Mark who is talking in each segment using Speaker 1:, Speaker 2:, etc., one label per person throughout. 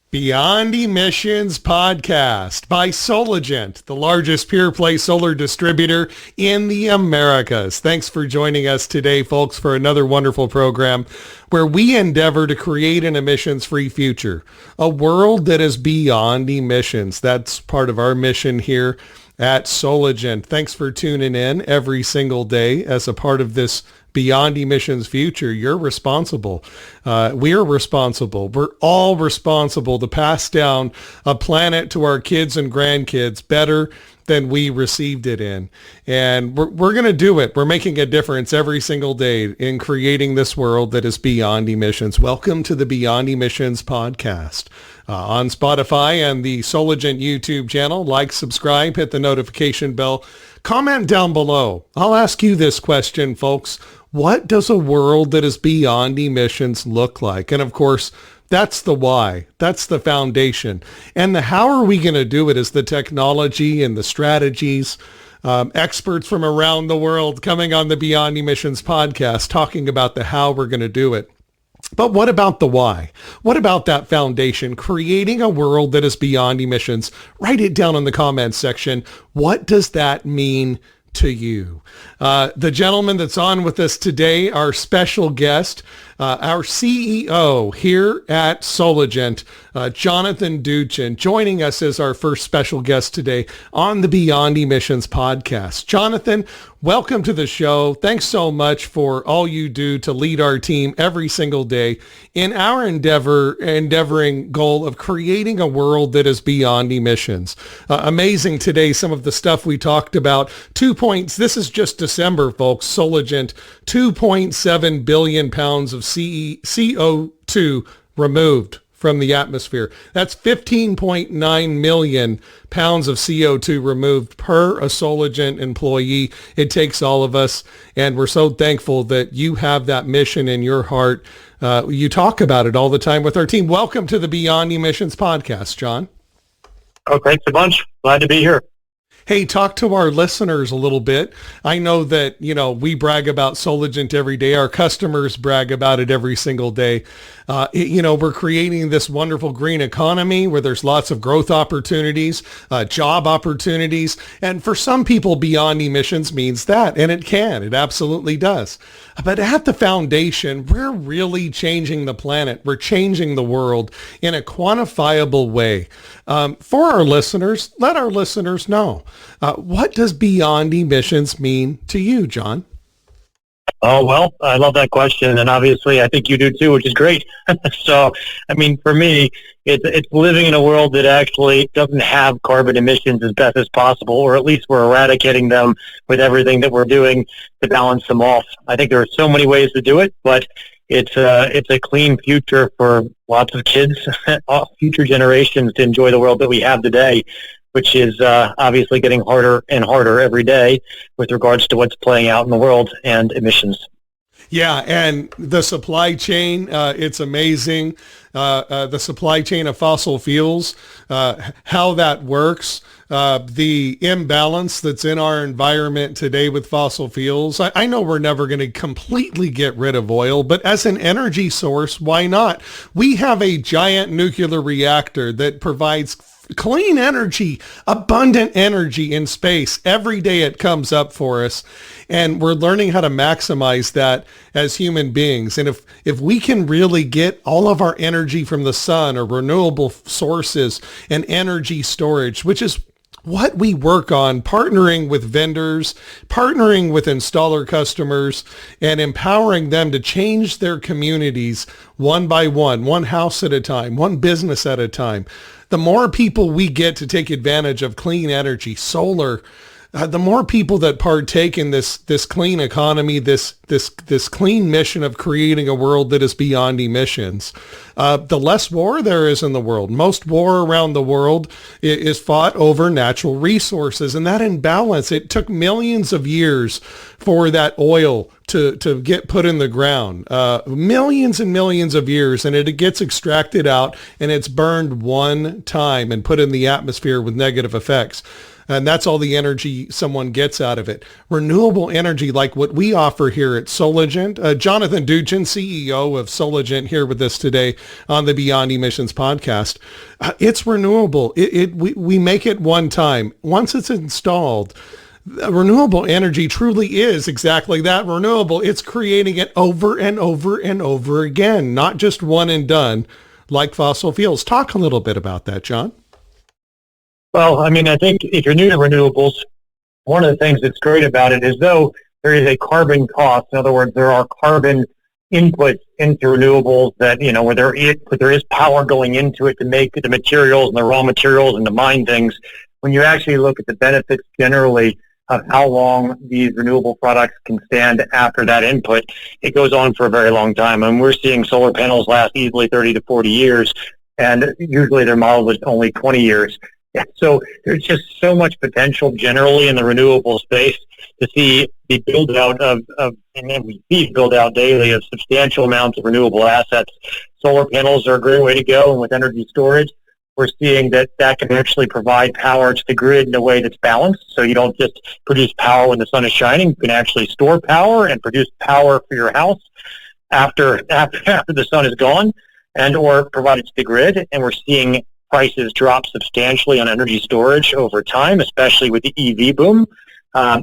Speaker 1: Beyond Emissions podcast by Soligent, the largest pure-play solar distributor in the Americas. Thanks for joining us today, folks, for another wonderful program where we endeavor to create an emissions-free future, a world that is beyond emissions. That's part of our mission here at Soligent. Thanks for tuning in every single day as a part of this Beyond Emissions future. You're responsible. We're responsible. We're all responsible to pass down a planet to our kids and grandkids better than we received it in. And we're going to do it. We're making a difference every single day in creating this world that is beyond emissions. Welcome to the Beyond Emissions podcast. On Spotify and the Soligent YouTube channel. Like, subscribe, hit the notification bell, comment down below. I'll ask you this question, folks. What does a world that is beyond emissions look like? And of course, that's the why. That's the foundation. And the how are we going to do it is the technology and the strategies. Experts from around the world coming on the Beyond Emissions podcast talking about the how we're going to do it. But what about the why? What about that foundation? Creating a world that is beyond emissions. Write it down in the comments section. What does that mean to you? The gentleman that's on with us today, our special guest, our CEO here at Soligent, Jonathan Doochin, joining us as our first special guest today on the Beyond Emissions podcast. Jonathan, welcome to the show. Thanks so much for all you do to lead our team every single day in our endeavoring goal of creating a world that is beyond emissions. Amazing today, some of the stuff we talked about. This is just December, folks. Soligent, 2.7 billion pounds of CO2 removed from the atmosphere. That's 15.9 million pounds of CO2 removed per a Soligent employee. It takes all of us, and we're so thankful that you have that mission in your heart. You talk about it all the time with our team. Welcome to the Beyond Emissions podcast, John.
Speaker 2: Oh, thanks a bunch. Glad to be here.
Speaker 1: Hey, talk to our listeners a little bit. I know that, we brag about Soligent every day. Our customers brag about it every single day. We're creating this wonderful green economy where there's lots of growth opportunities, job opportunities. And for some people, beyond emissions means that. And it absolutely does. But at the foundation, we're really changing the planet. We're changing the world in a quantifiable way. For our listeners, let our listeners know. What does beyond emissions mean to you, John?
Speaker 2: Oh, well, I love that question. And obviously, I think you do too, which is great. So, for me, it's living in a world that actually doesn't have carbon emissions as best as possible, or at least we're eradicating them with everything that we're doing to balance them off. I think there are so many ways to do it, but it's a clean future for lots of kids, future generations to enjoy the world that we have today, which is obviously getting harder and harder every day with regards to what's playing out in the world and emissions.
Speaker 1: Yeah, and the supply chain, it's amazing. The supply chain of fossil fuels, how that works, the imbalance that's in our environment today with fossil fuels. I know we're never going to completely get rid of oil, but as an energy source, why not? We have a giant nuclear reactor that provides clean energy, abundant energy in space. Every day it comes up for us, and we're learning how to maximize that as human beings. And if we can really get all of our energy from the sun or renewable sources and energy storage, which is what we work on, partnering with vendors, partnering with installer customers, and empowering them to change their communities one by one house at a time, one business at a time. The more people we get to take advantage of clean energy, solar, the more people that partake in this clean economy, this clean mission of creating a world that is beyond emissions, the less war there is in the world. Most war around the world is fought over natural resources, and that imbalance, it took millions of years for that oil to get put in the ground, millions and millions of years, and it gets extracted out and it's burned one time and put in the atmosphere with negative effects. and that's all the energy someone gets out of it. Renewable energy, like what we offer here at Soligent. Jonathan Doochin, CEO of Soligent, here with us today on the Beyond Emissions podcast. It's renewable. We make it one time. Once it's installed, renewable energy truly is exactly that, renewable. It's creating it over and over and over again, not just one and done like fossil fuels. Talk a little bit about that, John.
Speaker 2: Well, I mean, I think if you're new to renewables, one of the things that's great about it is though there is a carbon cost. In other words, there are carbon inputs into renewables that, where there is power going into it to make the materials and the raw materials and to mine things. When you actually look at the benefits generally of how long these renewable products can stand after that input, it goes on for a very long time. And we're seeing solar panels last easily 30 to 40 years, and usually their model is only 20 years. So there's just so much potential generally in the renewable space to see the build out and we see build out daily of substantial amounts of renewable assets. Solar panels are a great way to go, and with energy storage, we're seeing that can actually provide power to the grid in a way that's balanced. So you don't just produce power when the sun is shining. You can actually store power and produce power for your house after the sun is gone, and or provide it to the grid. And we're seeing prices drop substantially on energy storage over time, especially with the EV boom.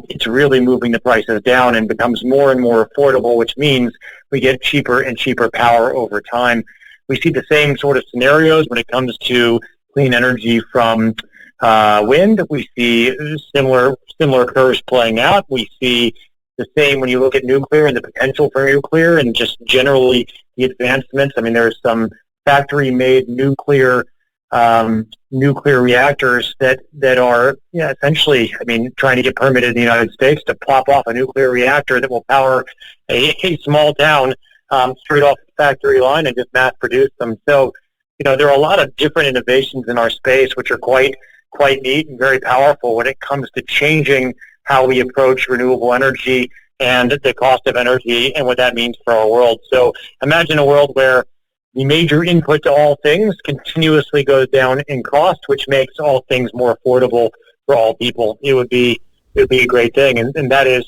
Speaker 2: It's really moving the prices down and becomes more and more affordable, which means we get cheaper and cheaper power over time. We see the same sort of scenarios when it comes to clean energy from wind. We see similar curves playing out. We see the same when you look at nuclear and the potential for nuclear and just generally the advancements. I mean, there's some factory-made nuclear reactors that are essentially, trying to get permitted in the United States to plop off a nuclear reactor that will power a small town straight off the factory line and just mass produce them. So, there are a lot of different innovations in our space which are quite neat and very powerful when it comes to changing how we approach renewable energy and the cost of energy and what that means for our world. So imagine a world where the major input to all things continuously goes down in cost, which makes all things more affordable for all people. It would be a great thing, and that is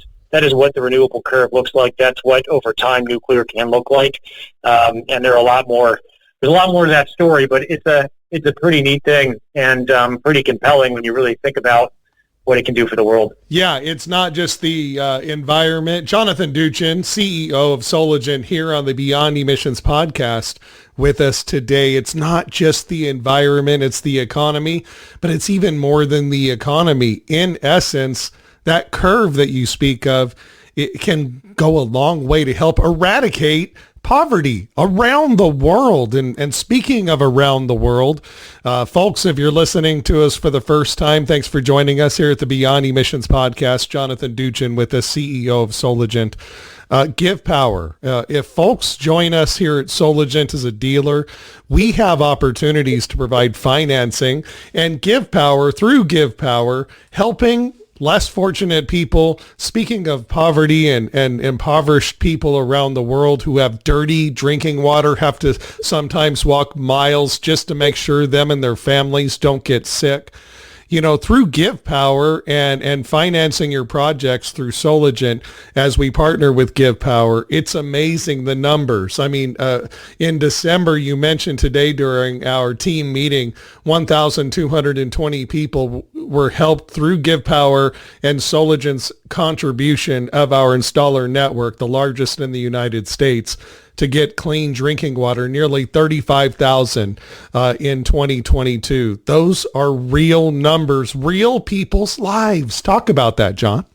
Speaker 2: what the renewable curve looks like. That's what over time nuclear can look like. And there's a lot more to that story, but it's a pretty neat thing and pretty compelling when you really think about what it can do for the world.
Speaker 1: Yeah, it's not just the environment. Jonathan Doochin, CEO of Soligent, here on the Beyond Emissions podcast with us today. It's not just the environment, it's the economy, but it's even more than the economy. In essence, that curve that you speak of, it can go a long way to help eradicate poverty around the world. And speaking of around the world, folks, if you're listening to us for the first time, thanks for joining us here at the Beyond Emissions podcast. Jonathan Doochin with us, CEO of Soligent. GivePower. If folks join us here at Soligent as a dealer, we have opportunities to provide financing, and GivePower, through GivePower, helping less fortunate people. Speaking of poverty and impoverished people around the world who have dirty drinking water, have to sometimes walk miles just to make sure them and their families don't get sick. Through GivePower and financing your projects through Soligent, as we partner with GivePower, it's amazing the numbers. In December, you mentioned today during our team meeting, 1,220 people were helped through GivePower and Soligent's contribution of our installer network, the largest in the United States, to get clean drinking water, nearly 35,000 in 2022. Those are real numbers, real people's lives. Talk about that, John.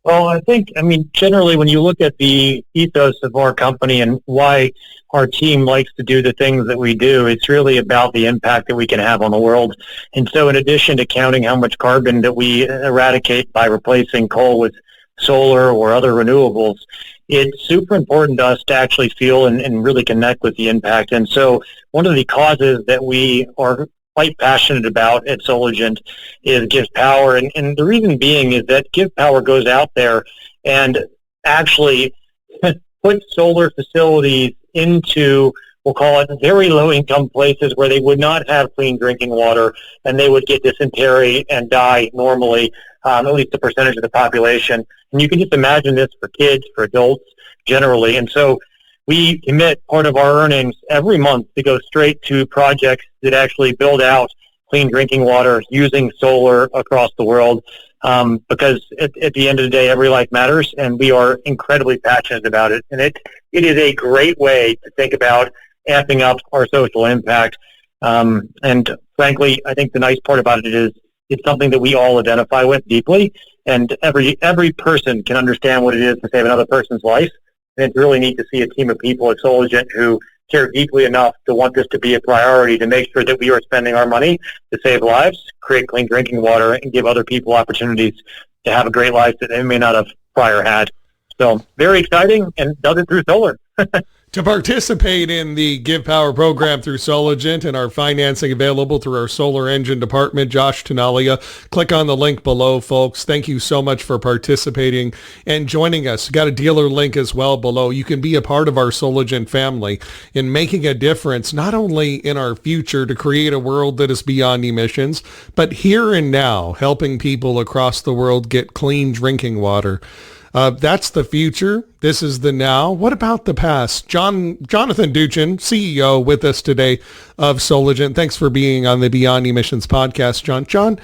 Speaker 2: Well, I think, generally when you look at the ethos of our company and why our team likes to do the things that we do, it's really about the impact that we can have on the world. And so in addition to counting how much carbon that we eradicate by replacing coal with solar or other renewables, it's super important to us to actually feel and really connect with the impact. And so one of the causes that we are quite passionate about at Soligent is GivePower. And the reason being is that GivePower goes out there and actually puts solar facilities into we'll call it very low-income places where they would not have clean drinking water, and they would get dysentery and die normally, at least a percentage of the population. And you can just imagine this for kids, for adults generally. And so we commit part of our earnings every month to go straight to projects that actually build out clean drinking water using solar across the world, because at the end of the day, every life matters, and we are incredibly passionate about it. And it is a great way to think about amping up our social impact. And frankly, I think the nice part about it is it's something that we all identify with deeply, and every person can understand what it is to save another person's life. And it's really neat to see a team of people at Soligent who care deeply enough to want this to be a priority, to make sure that we are spending our money to save lives, create clean drinking water, and give other people opportunities to have a great life that they may not have prior had. So very exciting, and does it through solar.
Speaker 1: To participate in the GivePower program through Soligent and our financing available through our solar engine department, Josh Tenalia, click on the link below, folks. Thank you so much for participating and joining us. Got a dealer link as well below. You can be a part of our Soligent family in making a difference, not only in our future to create a world that is beyond emissions, but here and now, helping people across the world get clean drinking water. That's the future. This is the now. What about the past? Jonathan Doochin, CEO, with us today of Soligent. Thanks for being on the Beyond Emissions podcast, John. John,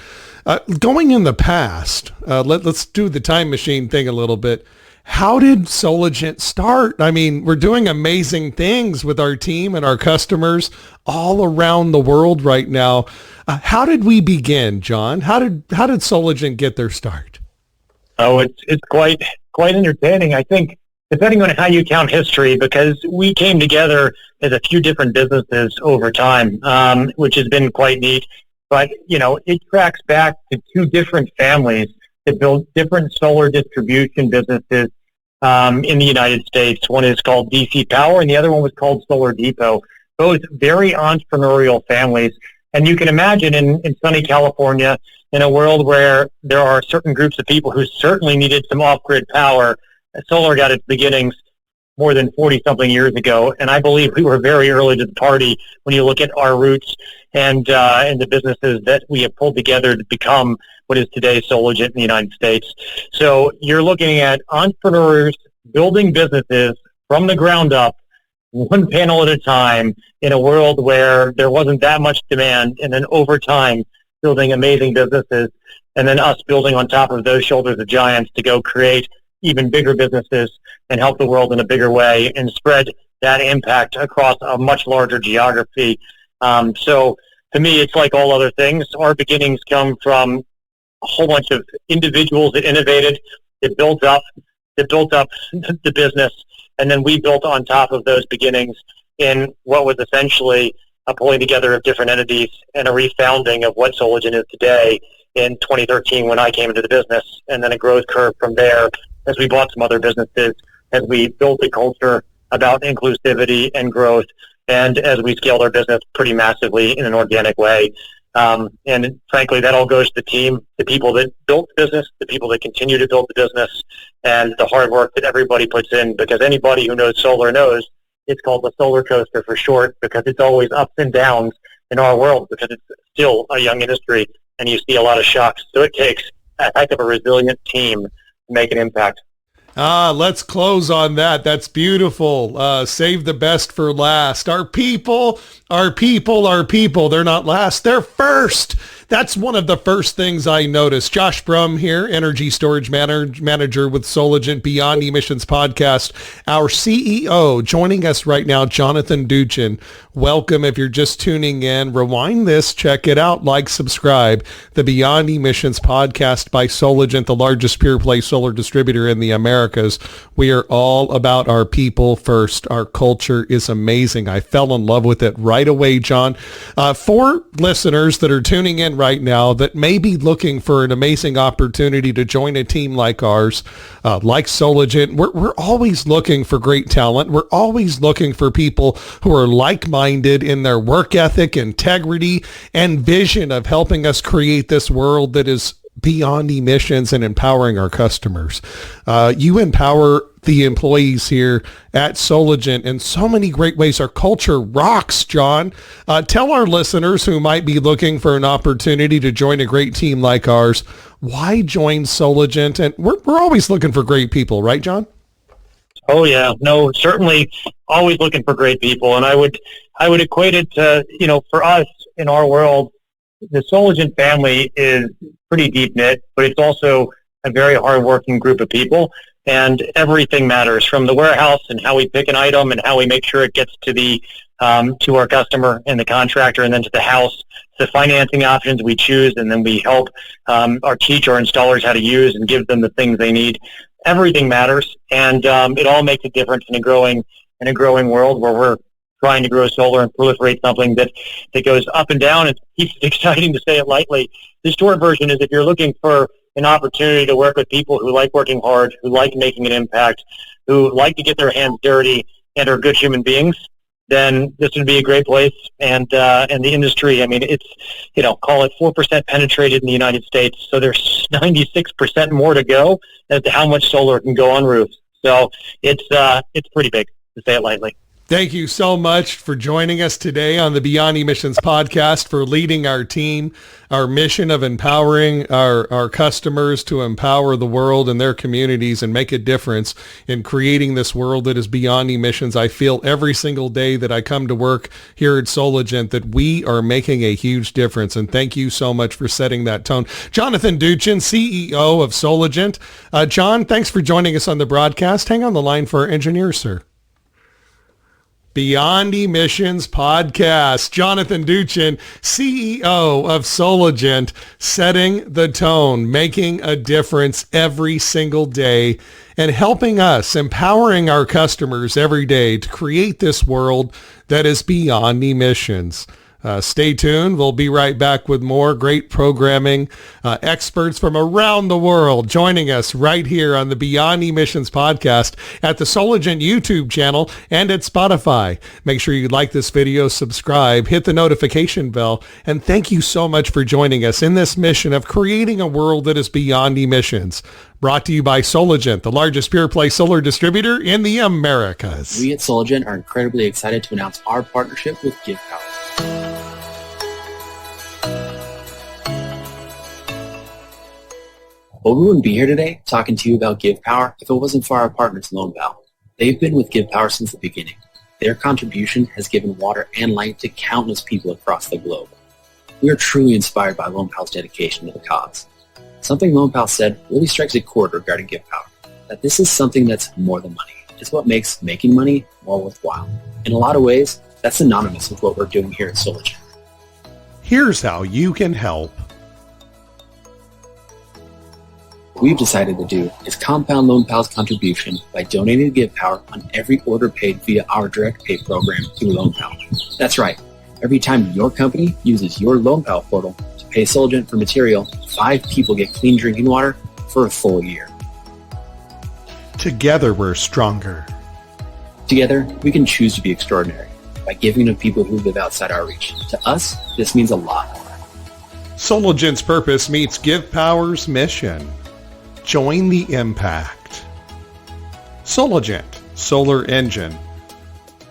Speaker 1: going in the past, let's do the time machine thing a little bit. How did Soligent start? I mean, we're doing amazing things with our team and our customers all around the world right now. How did we begin, John? How did Soligent get their start?
Speaker 2: Oh, it's quite entertaining, I think, depending on how you count history, because we came together as a few different businesses over time, which has been quite neat. But, it tracks back to two different families that built different solar distribution businesses in the United States. One is called DC Power, and the other one was called Solar Depot. Both very entrepreneurial families. And you can imagine in sunny California, in a world where there are certain groups of people who certainly needed some off-grid power, solar got its beginnings more than 40-something years ago. And I believe we were very early to the party when you look at our roots and the businesses that we have pulled together to become what is today Soligent in the United States. So you're looking at entrepreneurs building businesses from the ground up, one panel at a time, in a world where there wasn't that much demand, and then over time building amazing businesses, and then us building on top of those shoulders of giants to go create even bigger businesses and help the world in a bigger way and spread that impact across a much larger geography. So to me, it's like all other things. Our beginnings come from a whole bunch of individuals that innovated, that built up the business, and then we built on top of those beginnings in what was essentially a pulling together of different entities and a refounding of what Soligent is today in 2013 when I came into the business, and then a growth curve from there as we bought some other businesses, as we built a culture about inclusivity and growth, and as we scaled our business pretty massively in an organic way. And frankly, that all goes to the team, the people that built the business, the people that continue to build the business, and the hard work that everybody puts in, because anybody who knows solar knows it's called the solar coaster for short, because it's always ups and downs in our world, because it's still a young industry and you see a lot of shocks. So it takes a heck of a resilient team to make an impact.
Speaker 1: Let's close on that. That's beautiful. Save the best for last. Our people. They're not last. They're first. That's one of the first things I noticed. Josh Brumm here, Energy Storage Manager with Soligent Beyond Emissions Podcast. Our CEO joining us right now, Jonathan Doochin. Welcome. If you're just tuning in, rewind this, check it out, like, subscribe. The Beyond Emissions Podcast by Soligent, the largest pure play solar distributor in the Americas. We are all about our people first. Our culture is amazing. I fell in love with it right away, John. For listeners that are tuning in right now that may be looking for an amazing opportunity to join a team like ours, like Soligent, we're always looking for great talent. We're always looking for people who are like-minded in their work ethic, integrity, and vision of helping us create this world that is beyond emissions and empowering our customers. You empower the employees here at Soligent in so many great ways. Our culture rocks, John. Tell our listeners who might be looking for an opportunity to join a great team like ours, why join Soligent? And we're always looking for great people, right, John?
Speaker 2: Oh yeah, no, certainly always looking for great people. And I would equate it to, for us in our world, the Soligent family is pretty deep knit, but it's also a very hardworking group of people, and everything matters, from the warehouse and how we pick an item and how we make sure it gets to the to our customer and the contractor, and then to the house, the financing options we choose, and then we help teach our installers how to use and give them the things they need. Everything matters, and it all makes a difference in a growing world where we're trying to grow solar and proliferate something that goes up and down. It's exciting, to say it lightly. The short version is, if you're looking for an opportunity to work with people who like working hard, who like making an impact, who like to get their hands dirty and are good human beings, then this would be a great place. And the industry, I mean, it's, call it 4% penetrated in the United States. So there's 96% more to go as to how much solar can go on roofs. So it's pretty big, to say it lightly.
Speaker 1: Thank you so much for joining us today on the Beyond Emissions podcast, for leading our team, our mission of empowering our customers to empower the world and their communities and make a difference in creating this world that is beyond emissions. I feel every single day that I come to work here at Soligent that we are making a huge difference. And thank you so much for setting that tone. Jonathan Doochin, CEO of Soligent. John, thanks for joining us on the broadcast. Hang on the line for our engineer, sir. Beyond Emissions podcast. Jonathan Doochin, CEO of Soligent, setting the tone, making a difference every single day, and helping us, empowering our customers every day to create this world that is beyond emissions. Stay tuned. We'll be right back with more great programming, experts from around the world joining us right here on the Beyond Emissions podcast at the Soligent YouTube channel and at Spotify. Make sure you like this video, subscribe, hit the notification bell, and thank you so much for joining us in this mission of creating a world that is beyond emissions. Brought to you by Soligent, the largest pure-play solar distributor in the Americas.
Speaker 3: We at Soligent are incredibly excited to announce our partnership with GivePower. Well, we wouldn't be here today talking to you about GivePower if it wasn't for our partners, LoanPal. They've been with GivePower since the beginning. Their contribution has given water and light to countless people across the globe. We are truly inspired by LoanPal's dedication to the cause. Something LoanPal said really strikes a chord regarding GivePower, that this is something that's more than money. It's what makes making money more worthwhile. In a lot of ways, that's synonymous with what we're doing here at Soligent.
Speaker 1: Here's how you can help.
Speaker 3: What we've decided to do is compound LoanPal's contribution by donating to GivePower on every order paid via our direct pay program through LoanPal. That's right. Every time your company uses your LoanPal portal to pay Soligent for material, 5 people get clean drinking water for a full year.
Speaker 1: Together we're stronger.
Speaker 3: Together, we can choose to be extraordinary by giving to people who live outside our reach. To us, this means a lot more.
Speaker 1: Soligent's purpose meets GivePower's mission. Join the impact. Soligent, Solar Engine.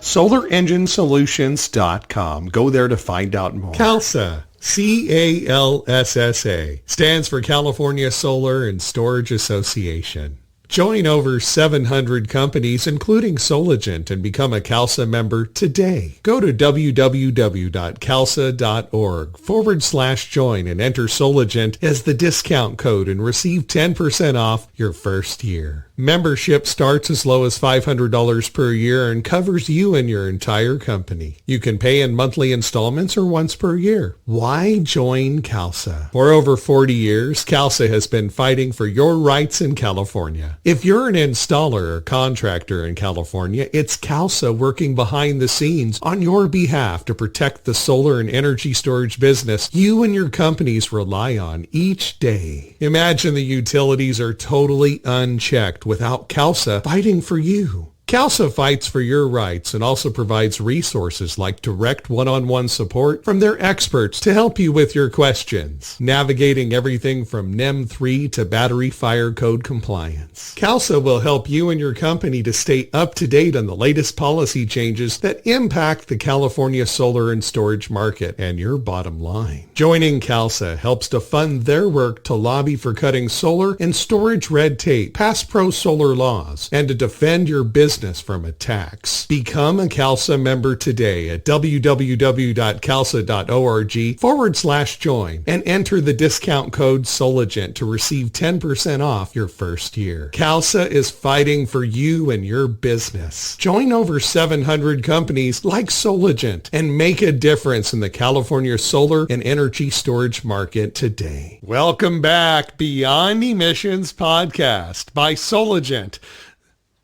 Speaker 1: SolarEngineSolutions.com. Go there to find out more. CALSSA, CALSSA, stands for California Solar and Storage Association. Join over 700 companies, including Soligent, and become a CALSSA member today. Go to www.calssa.org/join and enter Soligent as the discount code and receive 10% off your first year. Membership starts as low as $500 per year and covers you and your entire company. You can pay in monthly installments or once per year. Why join CALSSA? For over 40 years, CALSSA has been fighting for your rights in California. If you're an installer or contractor in California, it's CALSSA working behind the scenes on your behalf to protect the solar and energy storage business you and your companies rely on each day. Imagine the utilities are totally unchecked without CALSSA fighting for you. CALSA fights for your rights and also provides resources like direct one-on-one support from their experts to help you with your questions, navigating everything from NEM 3 to battery fire code compliance. CALSA will help you and your company to stay up to date on the latest policy changes that impact the California solar and storage market and your bottom line. Joining CALSA helps to fund their work to lobby for cutting solar and storage red tape, pass pro-solar laws, and to defend your business from attacks. Become a CALSA member today at www.calsa.org/join and enter the discount code Soligent to receive 10% off your first year. CALSA is fighting for you and your business. Join over 700 companies like Soligent and make a difference in the California solar and energy storage market today. Welcome back, Beyond Emissions Podcast by Soligent,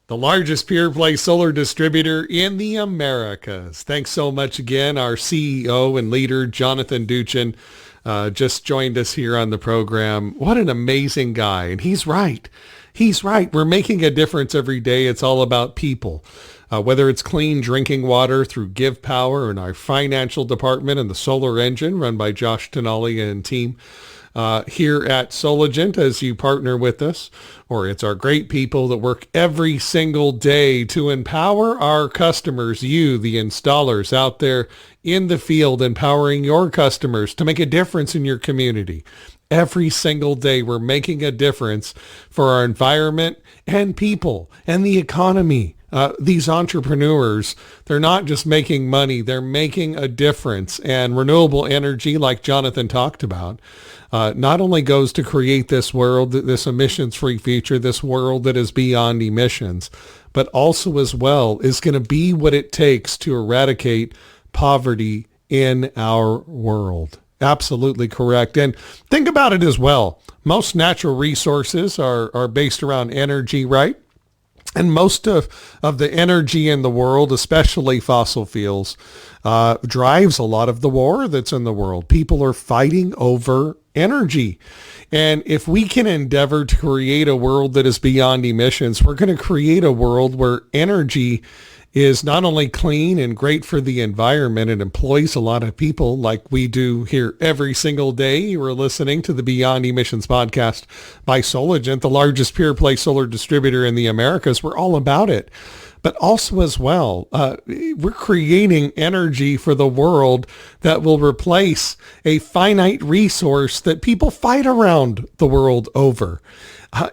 Speaker 1: the largest pure-play solar distributor in the Americas. Thanks so much again. Our CEO and leader, Jonathan Doochin, just joined us here on the program. What an amazing guy. And he's right. He's right. We're making a difference every day. It's all about people. Whether it's clean drinking water through GivePower and our financial department and the solar engine run by Josh Tenali and team, here at Soligent as you partner with us, or it's our great people that work every single day to empower our customers, you, the installers out there in the field, empowering your customers to make a difference in your community. Every single day we're making a difference for our environment and people and the economy. These entrepreneurs, they're not just making money, they're making a difference. And renewable energy, like Jonathan talked about, not only goes to create this world, this emissions-free future, this world that is beyond emissions, but also as well is going to be what it takes to eradicate poverty in our world. Absolutely correct. And think about it as well. Most natural resources are based around energy, right? And most of the energy in the world, especially fossil fuels, drives a lot of the war that's in the world. People are fighting over energy. And if we can endeavor to create a world that is beyond emissions, we're going to create a world where energy is not only clean and great for the environment, it employs a lot of people like we do here every single day. You are listening to the Beyond Emissions podcast by Soligent, the largest pure-play solar distributor in the Americas. We're all about it. But also as well, we're creating energy for the world that will replace a finite resource that people fight around the world over.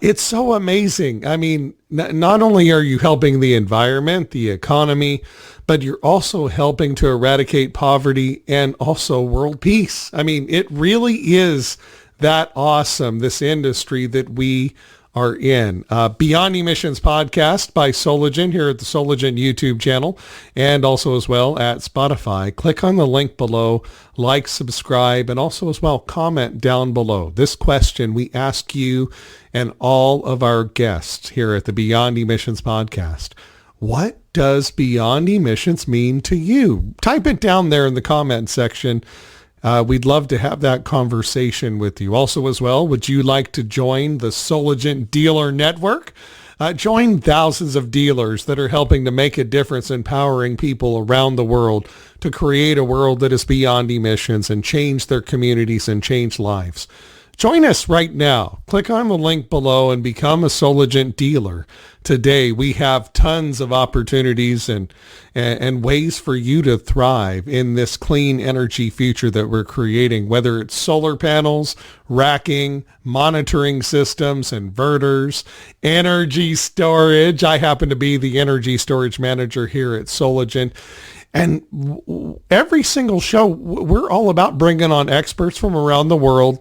Speaker 1: It's so amazing. I mean, not only are you helping the environment, the economy, but you're also helping to eradicate poverty and also world peace. I mean, it really is that awesome, this industry that we are in. Beyond Emissions podcast by Soligent here at the Soligent YouTube channel and also as well at Spotify. Click on the link below, like, subscribe, and also as well comment down below. This question we ask you and all of our guests here at the Beyond Emissions podcast. What does beyond emissions mean to you? Type it down there in the comment section. We'd love to have that conversation with you. Also as well, would you like to join the Soligent Dealer Network? Join thousands of dealers that are helping to make a difference, empowering people around the world to create a world that is beyond emissions and change their communities and change lives. Join us right now. Click on the link below and become a Soligent dealer. Today, we have tons of opportunities and ways for you to thrive in this clean energy future that we're creating, whether it's solar panels, racking, monitoring systems, inverters, energy storage. I happen to be the energy storage manager here at Soligent. And every single show, we're all about bringing on experts from around the world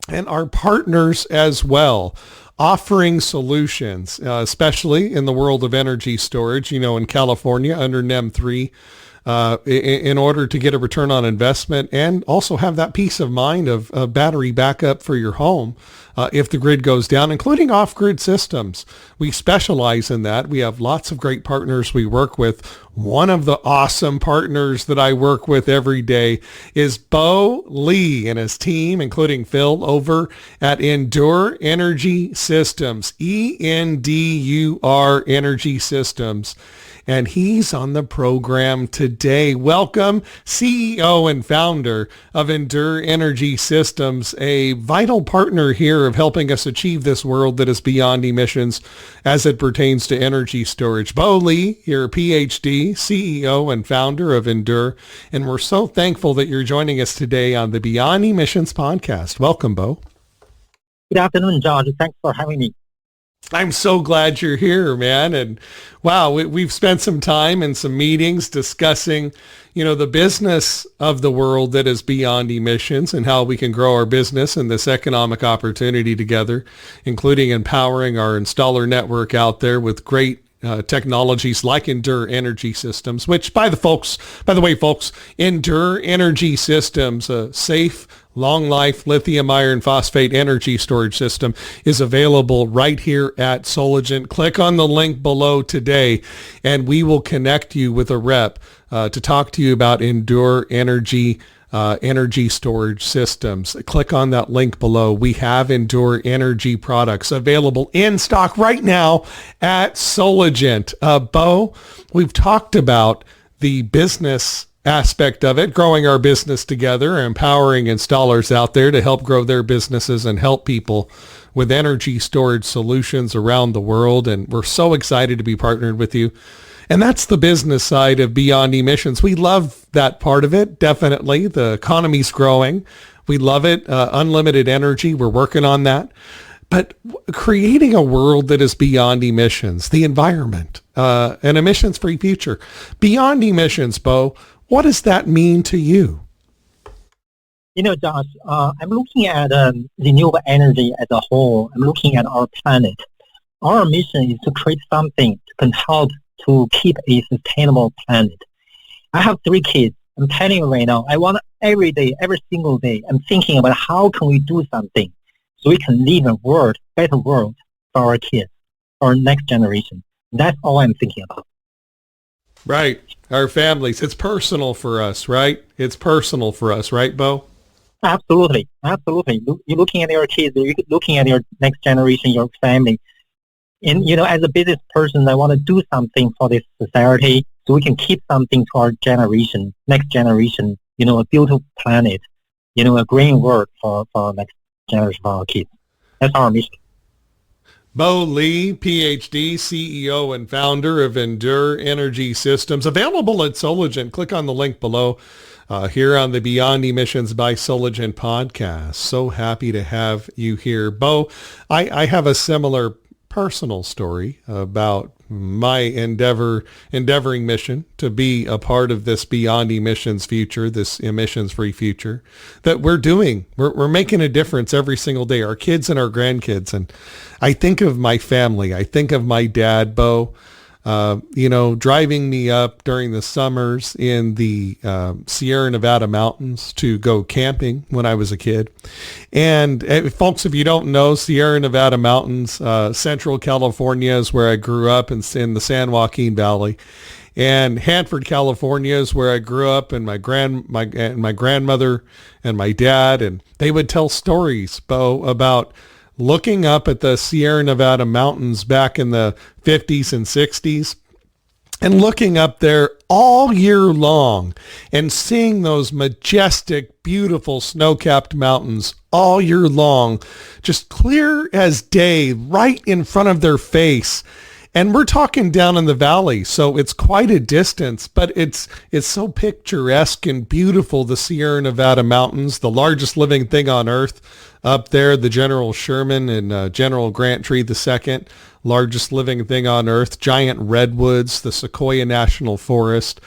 Speaker 1: and our partners as well, offering solutions, especially in the world of energy storage. You know, in California under NEM 3, in order to get a return on investment and also have that peace of mind of battery backup for your home if the grid goes down, including off-grid systems. We specialize in that. We have lots of great partners we work with. One of the awesome partners that I work with every day is Bo Lee and his team, including Phil, over at EndurEnergy Systems, ENDUR Energy Systems. And he's on the program today. Welcome, CEO and founder of EndurEnergy Systems, a vital partner here of helping us achieve this world that is beyond emissions as it pertains to energy storage. Bo Lee, you're a PhD, CEO and founder of Endur, and we're so thankful that you're joining us today on the Beyond Emissions podcast. Welcome, Bo.
Speaker 4: Good afternoon, George. Thanks for having me.
Speaker 1: I'm so glad you're here, man. And wow, we've spent some time and some meetings discussing, the business of the world that is beyond emissions and how we can grow our business and this economic opportunity together, including empowering our installer network out there with great technologies like EndurEnergy Systems, which by the way, folks, EndurEnergy Systems, a safe, long life lithium iron phosphate energy storage system, is available right here at Soligent. Click on the link below today and we will connect you with a rep to talk to you about EndurEnergy energy storage systems. Click on that link below. We have EndurEnergy products available in stock right now at Soligent. Bo, we've talked about the business aspect of it, growing our business together, empowering installers out there to help grow their businesses and help people with energy storage solutions around the world. And we're so excited to be partnered with you. And that's the business side of Beyond Emissions. We love that part of it, definitely. The economy's growing. We love it. Unlimited energy. We're working on that. But creating a world that is beyond emissions, the environment, an emissions-free future. Beyond emissions, Bo, what does that mean to you?
Speaker 4: Josh, I'm looking at renewable energy as a whole. I'm looking at our planet. Our mission is to create something that can help to keep a sustainable planet. I have 3 kids. I'm telling you right now, I want every day, every single day, I'm thinking about how can we do something so we can leave a better world for our kids, our next generation. That's all I'm thinking about.
Speaker 1: Right. Our families. It's personal for us, right? It's personal for us, right, Bo?
Speaker 4: Absolutely. Absolutely. You're looking at your kids, you're looking at your next generation, your family. And, as a business person, I want to do something for this society so we can keep something to our generation, next generation, a beautiful planet, a green world for our next generation, for our kids. That's our mission.
Speaker 1: Bo Lee, PhD, CEO and founder of EndurEnergy Systems, available at Soligent. Click on the link below here on the Beyond Emissions by Soligent podcast. So happy to have you here. Bo, I have a similar personal story about my endeavoring mission to be a part of this beyond emissions future, this emissions-free future that we're doing. We're making a difference every single day, our kids and our grandkids. And I think of my family. I think of my dad, Bo, driving me up during the summers in the Sierra Nevada mountains to go camping when I was a kid. And folks, if you don't know, Sierra Nevada mountains, Central California is where I grew up in the San Joaquin Valley. And Hanford, California is where I grew up, and my grandmother and my dad, and they would tell stories, Bo, about looking up at the Sierra Nevada mountains back in the 50s and 60s and looking up there all year long and seeing those majestic, beautiful snow-capped mountains all year long, just clear as day, right in front of their face. And we're talking down in the valley, so it's quite a distance, but it's so picturesque and beautiful, the Sierra Nevada mountains, the largest living thing on earth up there, the General Sherman and General Grant Tree II, largest living thing on earth, giant redwoods, the Sequoia National Forest.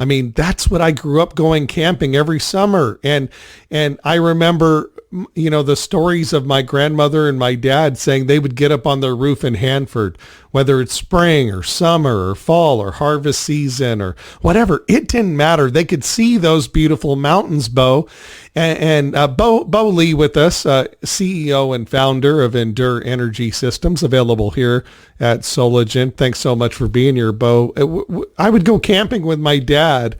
Speaker 1: I mean, that's what I grew up going camping every summer. And I remember the stories of my grandmother and my dad saying they would get up on their roof in Hanford, whether it's spring or summer or fall or harvest season or whatever. It didn't matter. They could see those beautiful mountains, Bo. And Bo Lee with us, CEO and founder of EndurEnergy Systems, available here at Soligent. Thanks so much for being here, Bo. I would go camping with my dad,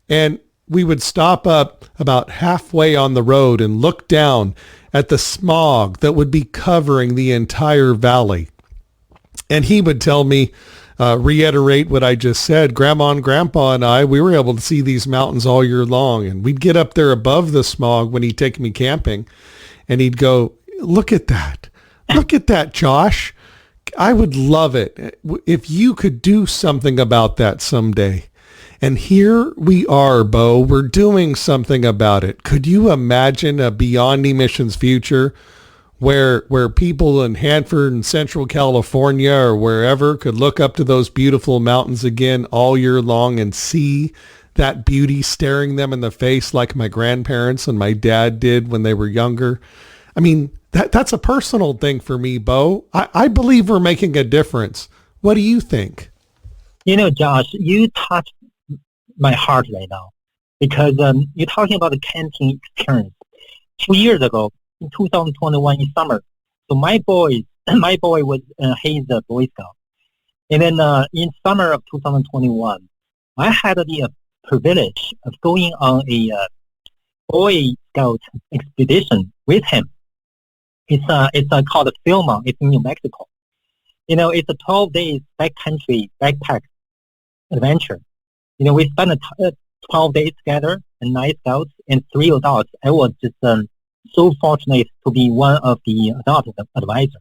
Speaker 1: and we would stop up about halfway on the road and look down at the smog that would be covering the entire valley. And he would tell me, reiterate what I just said. Grandma and Grandpa and I, we were able to see these mountains all year long. And we'd get up there above the smog when he'd take me camping. And he'd go, look at that. Look at that, Josh. I would love it if you could do something about that someday. And here we are, Bo. We're doing something about it. Could you imagine a beyond emissions future where people in Hanford and Central California or wherever could look up to those beautiful mountains again all year long and see that beauty staring them in the face like my grandparents and my dad did when they were younger? I mean, that's a personal thing for me, Bo. I believe we're making a difference. What do you think?
Speaker 4: Josh, you touched my heart right now, because you're talking about the camping experience. 2 years ago, in 2021 in summer, so my boy was he's a Boy Scout, and then in summer of 2021, I had the privilege of going on a Boy Scout expedition with him. It's called Filma. It's in New Mexico. It's a 12 days backcountry backpack adventure. We spent 12 days together, and 9 scouts and 3 adults. I was just so fortunate to be one of the adult advisors.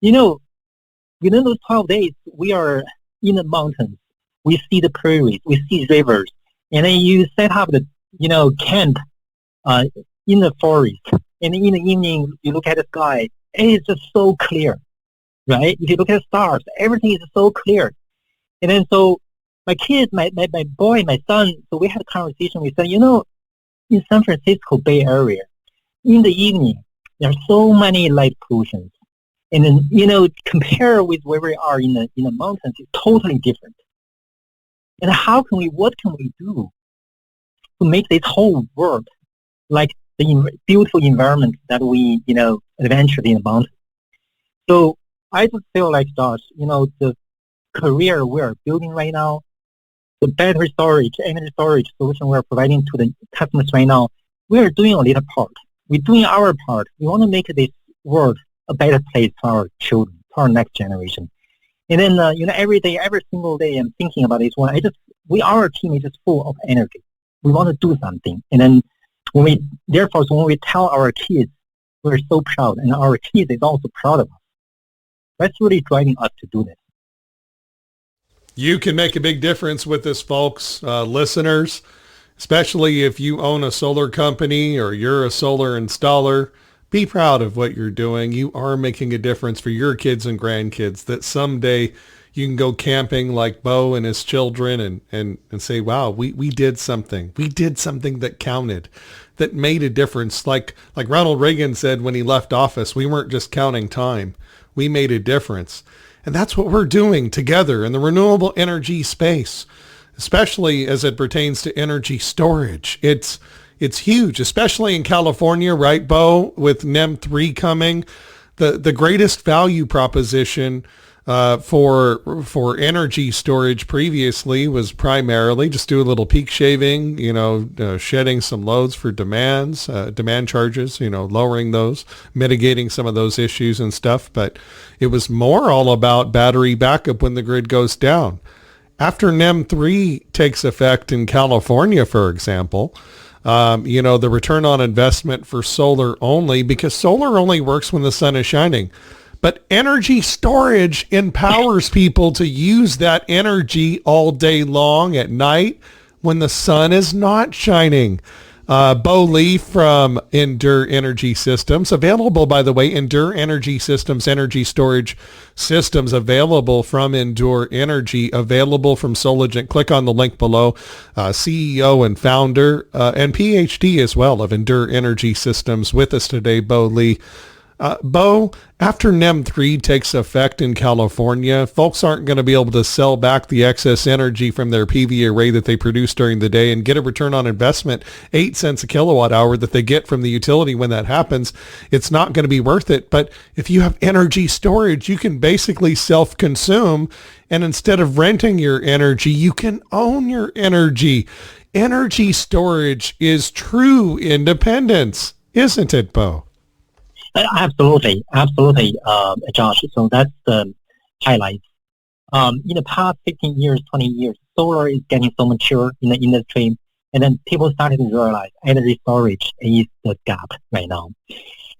Speaker 4: Within those 12 days, we are in the mountains. We see the prairies, we see rivers, and then you set up the, camp in the forest. And in the evening, you look at the sky, and it's just so clear, right? If you look at the stars, everything is so clear. And then so my kids, my boy, my son, so we had a conversation. We said, in San Francisco Bay Area, in the evening, there are so many light pollutions. And then, compare with where we are in the mountains, it's totally different. And what can we do to make this whole world like the beautiful environment that we, adventured in the mountains? So I just feel like, Josh, the career we're building right now, the battery storage, energy storage solution we're providing to the customers right now, we're doing a little part. We're doing our part. We want to make this world a better place for our children, for our next generation. And then, every day, every single day, I'm thinking about this one. Our team is just full of energy. We want to do something. And then when we tell our kids, we're so proud, and our kids is also proud of us. That's really driving us to do this.
Speaker 1: You can make a big difference with this, folks, listeners, especially if you own a solar company or you're a solar installer. Be proud of what you're doing. You are making a difference for your kids and grandkids, that someday you can go camping like Bo and his children and say, wow, we did something. We did something that counted, that made a difference. Like Ronald Reagan said when he left office, we weren't just counting time. We made a difference. And that's what we're doing together in the renewable energy space, especially as it pertains to energy storage. It's huge, especially in California, right, Bo, with NEM 3 coming. The greatest value proposition for energy storage previously was primarily just do a little peak shaving, shedding some loads for demand charges, lowering those, mitigating some of those issues and stuff. But it was more all about battery backup when the grid goes down. After NEM 3 takes effect in California, for example, the return on investment for solar only, because solar only works when the sun is shining. But energy storage empowers people to use that energy all day long at night when the sun is not shining. Bo Lee from EndurEnergy Systems. Available, by the way, EndurEnergy Systems, energy storage systems available from EndurEnergy, available from Soligent. Click on the link below. CEO and founder and PhD as well of EndurEnergy Systems. With us today, Bo Lee. Bo, after NEM 3 takes effect in California, folks aren't going to be able to sell back the excess energy from their PV array that they produce during the day and get a return on investment, 8 cents a kilowatt hour that they get from the utility when that happens. It's not going to be worth it. But if you have energy storage, you can basically self-consume, and instead of renting your energy, you can own your energy. Energy storage is true independence, isn't it, Bo?
Speaker 4: Absolutely, Josh. So that's the highlight. In the past 15 years, 20 years, solar is getting so mature in the industry, and then people started to realize energy storage is the gap right now.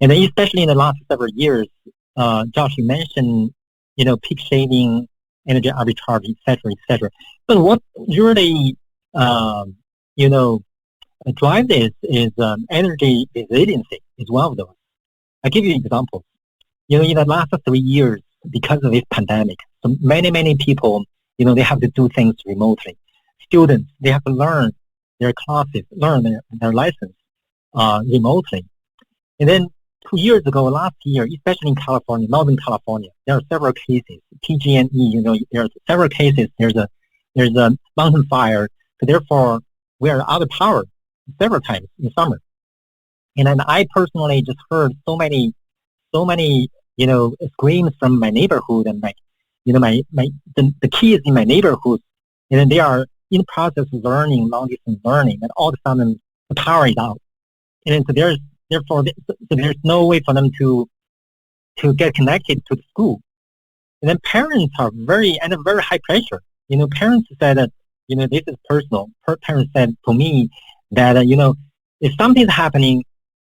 Speaker 4: And then especially in the last several years, Josh, you mentioned, peak shaving, energy arbitrage, et cetera. But what really, drive this is energy resiliency is one of those. I'll give you examples. In the last 3 years, because of this pandemic, so many people, they have to do things remotely. Students, they have to learn their classes, learn their lessons remotely. And then 2 years ago, last year, especially in California, Northern California, there are several cases. PG&E, there are several cases. There's a mountain fire. So therefore, we are out of power several times in summer. And then I personally just heard so many, screams from my neighborhood, and the kids in my neighborhood, and then they are in the process of learning, long distance learning, and all of a sudden the power is out. And then so there's no way for them to get connected to the school. And then parents are very high pressure. Parents said that, this is personal. Parents said to me that, if something's happening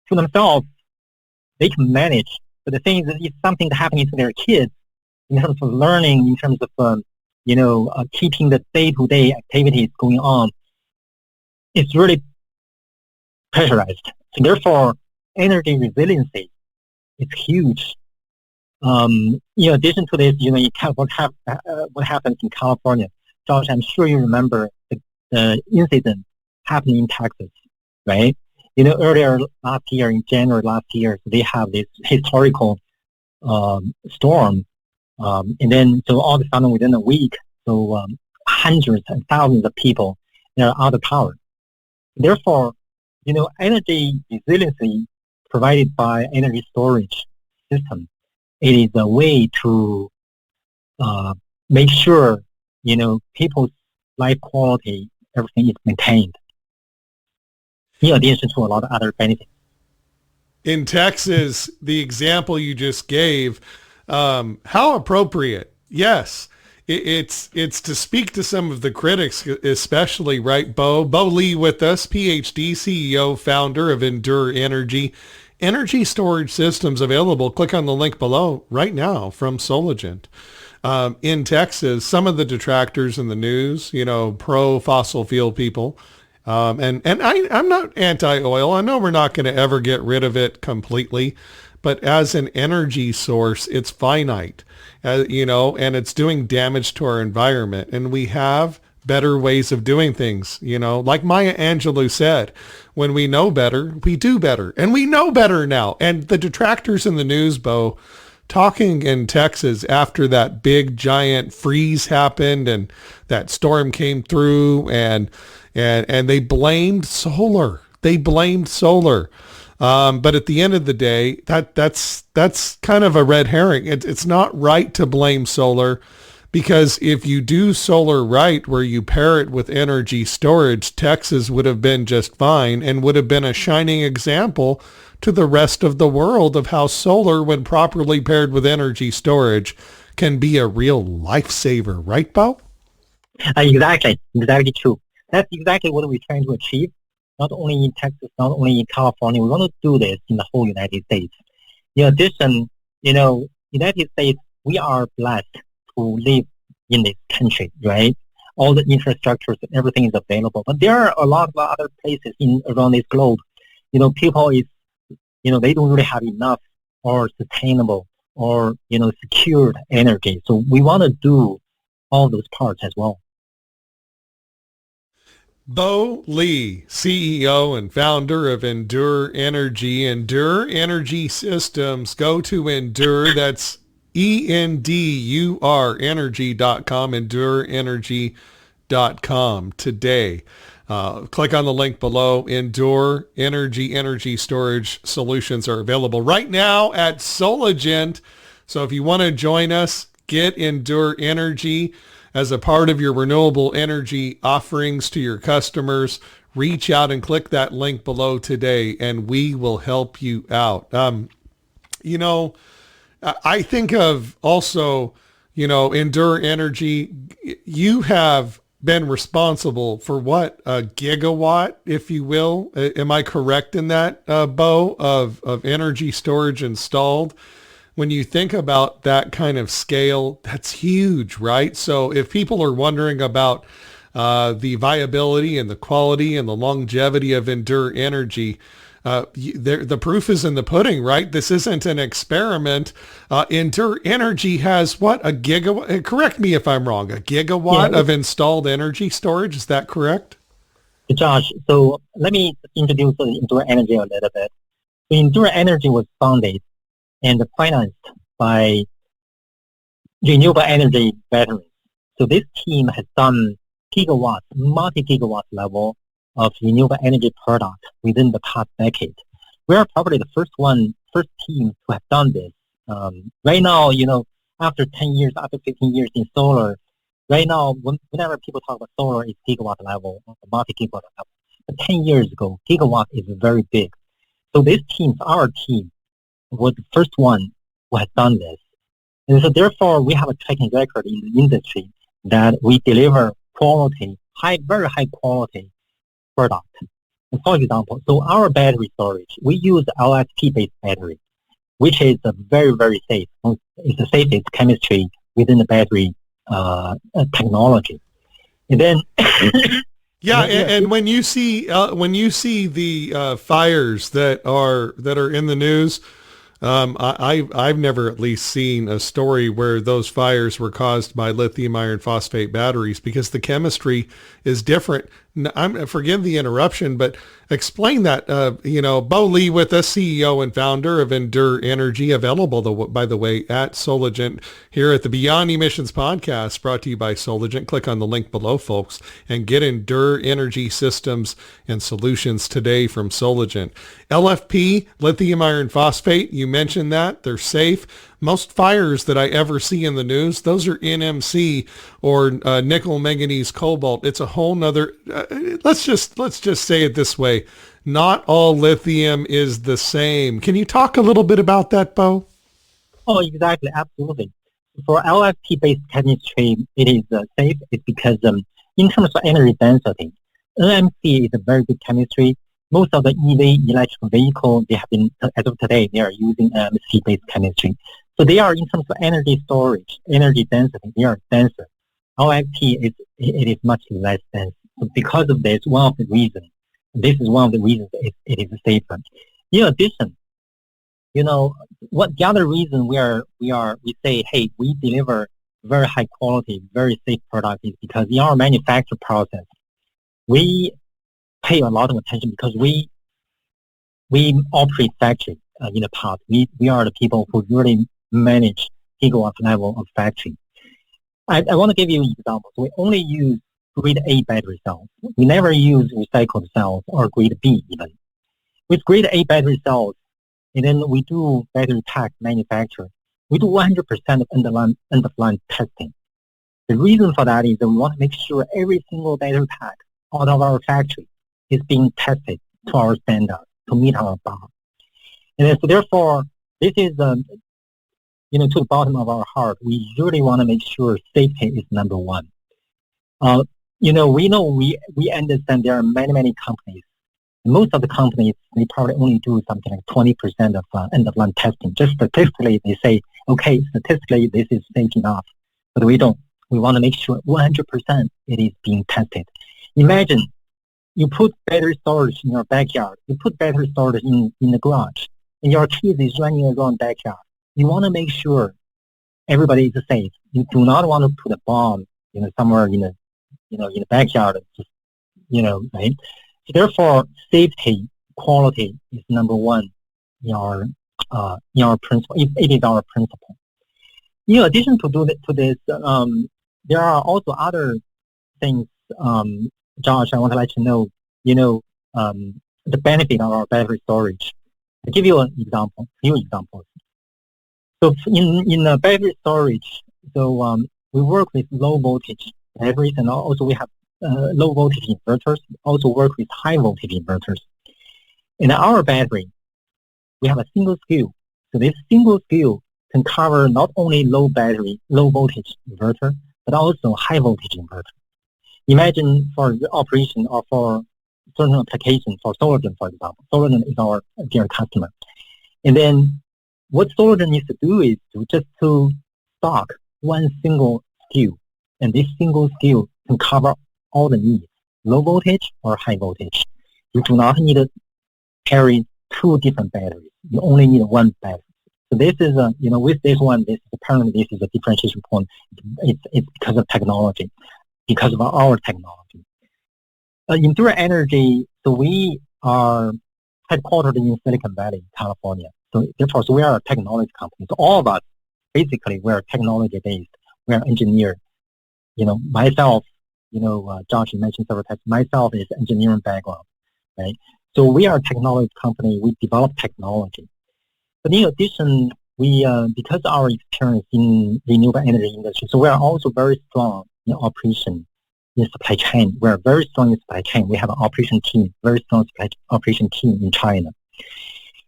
Speaker 4: to themselves, they can manage. But the thing is, if something's happening to their kids, in terms of learning, in terms of, keeping the day-to-day activities going on, it's really pressurized. So therefore, energy resiliency is huge. In addition to this, what happens in California. Josh, I'm sure you remember the incident happening in Texas, right? Earlier last year, in January last year, they have this historical storm. And then, so all of a sudden, within a week, hundreds and thousands of people, they're out of power. Therefore, energy resiliency provided by energy storage system, it is a way to make sure, people's life quality, everything is maintained, in addition to a lot of other benefits.
Speaker 1: In Texas, the example you just gave, how appropriate. Yes, it's to speak to some of the critics, especially, right, Bo? Bo Lee with us, PhD, CEO, founder of EndurEnergy. Energy storage systems available. Click on the link below right now from Soligent. In Texas, some of the detractors in the news, pro-fossil fuel people, and I'm not anti-oil. I know we're not going to ever get rid of it completely, but as an energy source, it's finite, and it's doing damage to our environment. And we have better ways of doing things, like Maya Angelou said, when we know better, we do better. And we know better now. And the detractors in the news, Bo, talking in Texas after that big giant freeze happened and that storm came through, and they blamed solar. But at the end of the day, that's kind of a red herring. It's not right to blame solar, because if you do solar right, where you pair it with energy storage, Texas would have been just fine and would have been a shining example to the rest of the world of how solar, when properly paired with energy storage, can be a real lifesaver. Right, Bo?
Speaker 4: Exactly true. That's exactly what we're trying to achieve, not only in Texas, not only in California. We want to do this in the whole United States. In addition, United States, we are blessed to live in this country, right? all the infrastructures, everything is available. But there are a lot of other places around this globe, people they don't really have enough or sustainable or, secured energy. So we want to do all those parts as well.
Speaker 1: Bo Lee, CEO and founder of EndurEnergy. Endure Energy Systems. Go to Endure. That's ENDUR energy.com, EndurEnergy.com today. Click on the link below. Endure energy storage solutions are available right now at Soligent. So if you want to join us, get Endure Energy as a part of your renewable energy offerings to your customers. Reach out and click that link below today, and we will help you out. I think of also, Endure Energy. You have been responsible for what, a gigawatt, if you will? Am I correct in that, Bo, of energy storage installed? When you think about that kind of scale, that's huge, right? So if people are wondering about the viability and the quality and the longevity of Endure Energy, the proof is in the pudding, right? This isn't an experiment. Endure Energy has what, a gigawatt? Correct me if I'm wrong. A gigawatt of installed energy storage. Is that correct?
Speaker 4: Josh, so let me introduce Endure Energy a little bit. Endure Energy was founded and financed by renewable energy veterans. So this team has done gigawatts, multi-gigawatt level of renewable energy product within the past decade. We are probably the first team to have done this. Right now, after 10 years, after 15 years in solar, right now, whenever people talk about solar, it's gigawatt level, multi-gigawatt level. But 10 years ago, gigawatt is very big. So this team, our team, was the first one who has done this. And so therefore, we have a track record in the industry that we deliver quality, very high quality product. And for example, so our battery storage, we use LFP-based battery, which is a very, very safe. It's the safest chemistry within the battery technology. And then...
Speaker 1: Yeah, and when you see the fires that are in the news, I've never at least seen a story where those fires were caused by lithium iron phosphate batteries, because the chemistry is different. Forgive the interruption, but explain that. Bo Lee with us, CEO and founder of Endure Energy, available, by the way, at Soligent here at the Beyond Emissions podcast, brought to you by Soligent. Click on the link below, folks, and get Endure Energy systems and solutions today from Soligent. LFP, lithium iron phosphate, you mentioned that. They're safe. Most fires that I ever see in the news, those are NMC or nickel, manganese, cobalt. It's a whole nother, let's just say it this way. Not all lithium is the same. Can you talk a little bit about that, Bo?
Speaker 4: Oh, exactly. Absolutely. For LFP-based chemistry, it is safe. It's because in terms of energy density, NMC is a very good chemistry. Most of the EV electric vehicle, they have been, as of today, they are using NMC-based chemistry. So they are, in terms of energy storage, energy density, they are denser. LFP is much less dense. So because of this, this is one of the reasons it is safer. In addition, what the other reason we say, hey, we deliver very high quality, very safe product is because in our manufacture process, we pay a lot of attention because we operate factory in the past. We are the people who really manage gigawatt level of factory. I want to give you an example. So we only use grade A battery cells. We never use recycled cells or grade B even. With grade A battery cells, and then we do battery pack manufacture. We do 100% of end-of-line testing. The reason for that is that we want to make sure every single battery pack out of our factory is being tested to our standard, to meet our bar. And then, so therefore, this is, to the bottom of our heart, we really want to make sure safety is number one. We understand there are many, many companies. Most of the companies, they probably only do something like 20% of end-of-line testing. Just statistically, they say, okay, statistically, this is safe enough. But we don't. we want to make sure 100% it is being tested. Imagine you put battery storage in your backyard. You put battery storage in the garage, and your kids is running around backyard. You want to make sure everybody is safe. You do not want to put a bomb, somewhere in the backyard. Just, right? So therefore, safety, quality is number one in our principle. It is our principle. In addition to this, there are also other things, Josh, I want to let you know, the benefit of our battery storage. I'll give you a few examples. So in battery storage, we work with low voltage batteries, and also we have low voltage inverters. We also work with high voltage inverters. In our battery, we have a single SKU. So this single SKU can cover not only low voltage inverter, but also high voltage inverter. Imagine for the operation or for certain applications, for Soligent, for example. Soligent is our dear customer. And then what Soligent needs to do is to stock one single SKU. And this single SKU can cover all the needs, low voltage or high voltage. You do not need to carry two different batteries. You only need one battery. So this is with this one, apparently this is a differentiation point. It's because of technology, because of our technology. EndurEnergy, so we are headquartered in Silicon Valley, California. So therefore, we are a technology company. So all of us, basically, we're technology based. We're engineers. Myself, Josh, you mentioned several times. Myself is engineering background, right? So we are a technology company. We develop technology. But in addition, we because of our experience in renewable energy industry, so we are also very strong in operation, in supply chain. We are very strong in supply chain. We have an operation team, very strong operation team in China.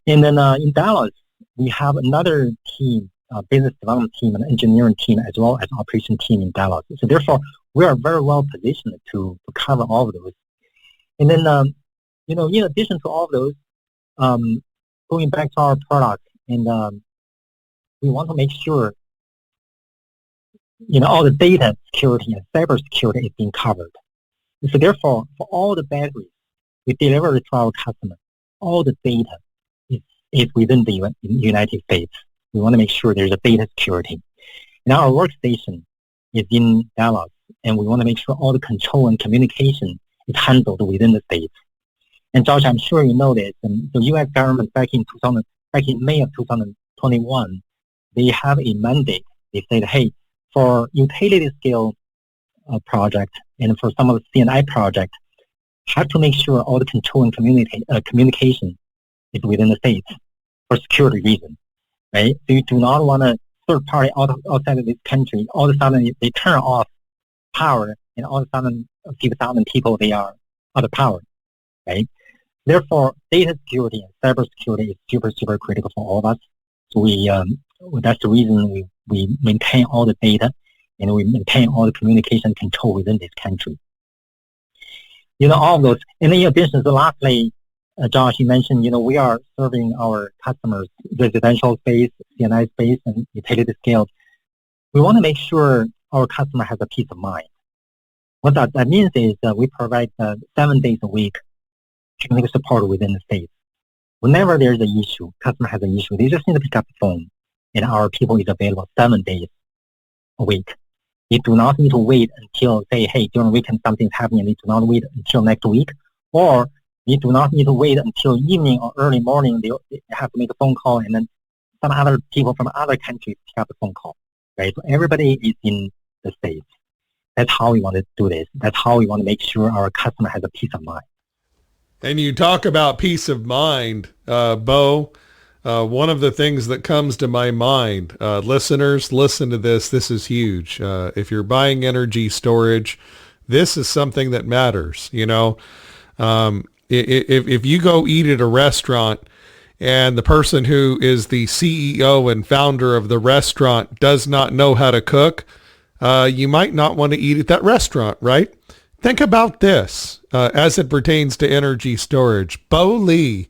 Speaker 4: And then in Dallas, we have another team, business development team, and engineering team, as well as operation team in Dallas. So therefore, we are very well positioned to cover all of those. And then, in addition to all of those, going back to our product, and we want to make sure, all the data security and cyber security is being covered. So therefore, for all the batteries we deliver to our customer, all the data is within the United States. We want to make sure there's a data security. And our workstation is in Dallas, and we want to make sure all the control and communication is handled within the States. And Josh, I'm sure you know this, and the U.S. government back in May of 2021, they have a mandate. They said, hey, for utility scale project and for some of the C&I project, have to make sure all the control and communication is within the States for security reasons, right? So you do not want a third party outside of this country. All of a sudden, they turn off power, and all of a sudden, a few thousand people, they are out of power, right? Therefore, data security and cyber security is super, super critical for all of us. So that's the reason we maintain all the data and we maintain all the communication control within this country. All of those. And in addition, so lastly, Josh, you mentioned, we are serving our customers, residential space, C&I space, and utility scale. We want to make sure our customer has a peace of mind. What that means is that we provide 7 days a week technical support within the States. Whenever there's an issue, customer has an issue, they just need to pick up the phone, and our people is available 7 days a week. You do not need to wait until, say, hey, during the weekend something's happening. You do not wait until next week, or you do not need to wait until evening or early morning. They have to make a phone call, and then some other people from other countries pick up the phone call, right? So everybody is in the States. That's how we want to do this. That's how we want to make sure our customer has a peace of mind.
Speaker 1: And you talk about peace of mind, Bo. One of the things that comes to my mind, listeners, listen to this. This is huge. If you're buying energy storage, this is something that matters. If you go eat at a restaurant and the person who is the CEO and founder of the restaurant does not know how to cook, you might not want to eat at that restaurant, right? Think about this as it pertains to energy storage. Bo Lee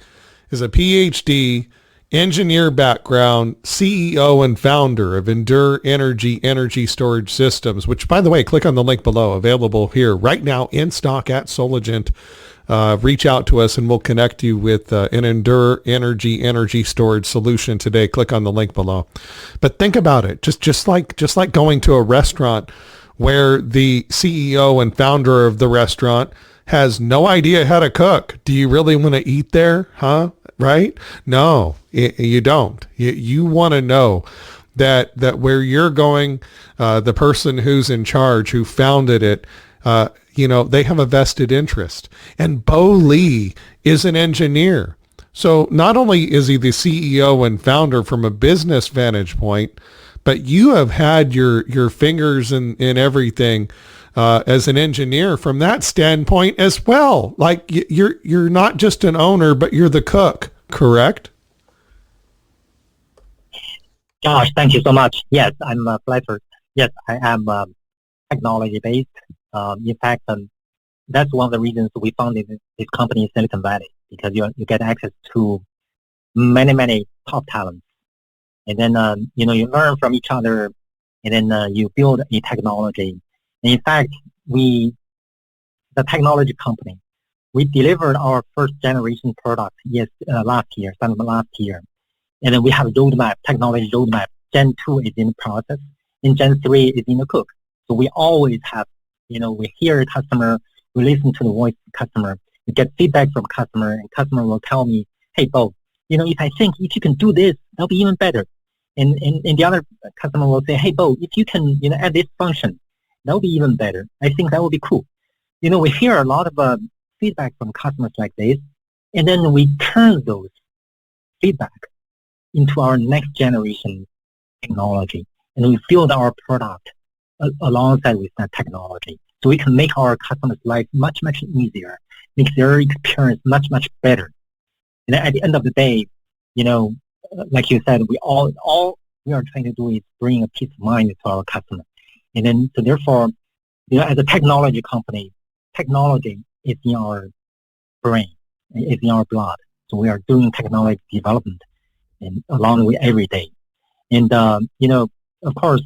Speaker 1: is a PhD engineer background, CEO and founder of EndurEnergy energy storage systems, which, by the way, click on the link below, available here right now in stock at Soligent. Reach out to us and we'll connect you with an EndurEnergy energy storage solution today. Click on the link below. But think about it, just like going to a restaurant where the CEO and founder of the restaurant has no idea how to cook. Do you really want to eat there? Huh? Right? No, you don't. You want to know that where you're going, the person who's in charge, who founded it, they have a vested interest. And Bo Lee is an engineer. So not only is he the CEO and founder from a business vantage point, but you have had your fingers in everything as an engineer from that standpoint as well. Like you're not just an owner, but you're the cook, correct?
Speaker 4: Josh, thank you so much. Yes, I'm flattered. Yes, I am technology based. In fact, that's one of the reasons we founded this company in Silicon Valley, because you get access to many top talents. And then, you learn from each other, and then you build a technology. And in fact, the technology company, we delivered our first generation product last year. And then we have a roadmap, technology roadmap. Gen 2 is in the process, and Gen 3 is in the cook. So we always have, we hear a customer, we listen to the voice of the customer, we get feedback from customer, and customer will tell me, hey, Bo, if you can do this, that'll be even better. And the other customer will say, hey, Bo, if you can, add this function, that'll be even better. I think that would be cool. We hear a lot of feedback from customers like this, and then we turn those feedback into our next generation technology, and we build our product alongside with that technology, so we can make our customers' life much easier, make their experience much better. And at the end of the day, like you said, all we are trying to do is bring a peace of mind to our customer. And then, so therefore, as a technology company, technology is in our brain, it's in our blood. So we are doing technology development and along with every day. And, of course,